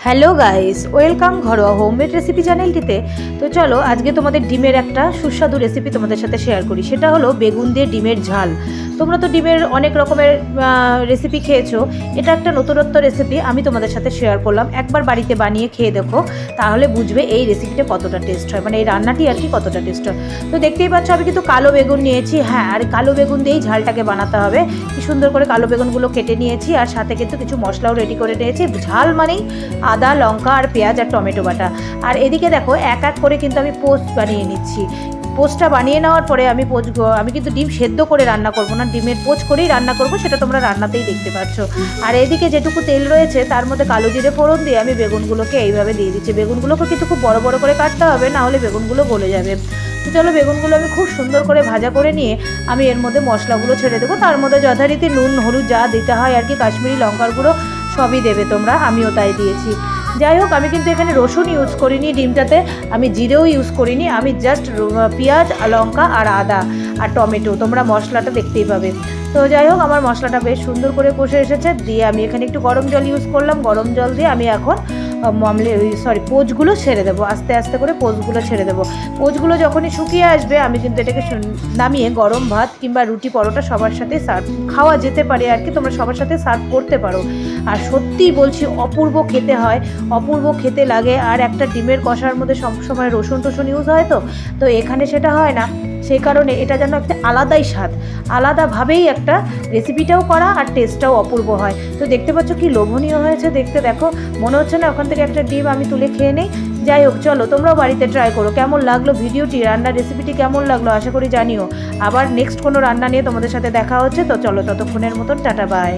Hello guys, welcome ঘরোয়া homemade recipe চ্যানেলটিতে। তো চলো আজকে তোমাদের ডিমের একটা সুস্বাদু রেসিপি তোমাদের সাথে শেয়ার করি। সেটা হলো বেগুন দিয়ে ডিমের ঝাল। তোমরা তো ডিমের অনেক রকমের রেসিপি খেয়েছো, এটা একটা নতুনত্ব রেসিপি আমি তোমাদের সাথে শেয়ার করলাম। একবার বাড়িতে বানিয়ে খেয়ে দেখো, তাহলে বুঝবে এই রেসিপিটা কতটা টেস্ট হয়, মানে এই রান্নাটি আর কি কতটা টেস্ট হয়। তো দেখতেই পাচ্ছ আমি কিন্তু কালো বেগুন নিয়েছি। হ্যাঁ, আর কালো বেগুন দিয়েই ঝালটাকে বানাতে হবে। কি সুন্দর করে কালো বেগুনগুলো কেটে নিয়েছি, আর সাথে কিন্তু কিছু মশলাও রেডি করে নিয়েছি। ঝাল মানেই আদা, লঙ্কা আর পেঁয়াজ আর টমেটো বাটা। আর এদিকে দেখো এক এক করে কিন্তু আমি পোস্ট বানিয়ে নিচ্ছি। পোস্টটা বানিয়ে নেওয়ার পরে আমি কিন্তু ডিম সেদ্ধ করে রান্না করব না, ডিমের পোচ করেই রান্না করব, সেটা তোমরা রান্নাতেই দেখতে পাচ্ছ। আর এদিকে যেটুকু তেল রয়েছে তার মধ্যে কালো জিরে ফোড়ন দিয়ে আমি বেগুনগুলোকে এইভাবে দিয়ে দিচ্ছি। বেগুনগুলোকে কিন্তু খুব বড় বড় করে কাটতে হবে, না হলে বেগুনগুলো গলে যাবে। তো চলো বেগুনগুলো আমি খুব সুন্দর করে ভাজা করে নিয়ে আমি এর মধ্যে মশলাগুলো ছেড়ে দেবো। তার মধ্যে যথারীতি নুন, হলুদ যা দিতে হয় আর কি, কাশ্মীরি লঙ্কার গুঁড়ো সবই দেবে তোমরা, আমিও তাই দিয়েছি। যাই হোক, আমি কিন্তু এখানে রসুন ইউজ করিনি ডিমটাতে, আমি জিরেও ইউজ করিনি, আমি জাস্ট পেঁয়াজ, লঙ্কা আর আদা আর টমেটো, তোমরা মশলাটা দেখতেই পাবে। তো যাই হোক, আমার মশলাটা বেশ সুন্দর করে কষে এসেছে। দিয়ে আমি এখানে একটু গরম জল ইউজ করলাম। গরম জল দিয়ে আমি এখন পোচগুলো ছেড়ে দেবো, আস্তে আস্তে করে পোচগুলো ছেড়ে দেবো। পোচগুলো যখনই শুকিয়ে আসবে আমি কিন্তু এটাকে নামিয়ে গরম ভাত কিংবা রুটি, পরোটা সবার সাথে সার্ভ খাওয়া যেতে পারে আর কি, তোমরা সবার সাথে সার্ভ করতে পারো। আর সত্যিই বলছি অপূর্ব খেতে হয়, অপূর্ব খেতে লাগে। আর একটা ডিমের কষার মধ্যে সবসময় রসুন টসুন ইউজ হয়, তো এখানে সেটা হয় না। সেই কারণে এটা যেন একটা আলাদাই স্বাদ, আলাদাভাবেই একটা রেসিপিটাও করা আর টেস্টটাও অপূর্ব হয়। তো দেখতে পাচ্ছ কি লোভনীয় হয়েছে দেখতে, দেখো মনে হচ্ছে না ওখান থেকে একটা ডিম আমি তুলে খেয়ে নেই। যাই হোক, চলো তোমরাও বাড়িতে ট্রাই করো। কেমন লাগলো ভিডিওটি, রান্নার রেসিপিটি কেমন লাগলো আশা করি জানিও। আবার নেক্সট কোনো রান্না নিয়ে তোমাদের সাথে দেখা হচ্ছে। তো চলো ততক্ষণের মতন টাটা বাই।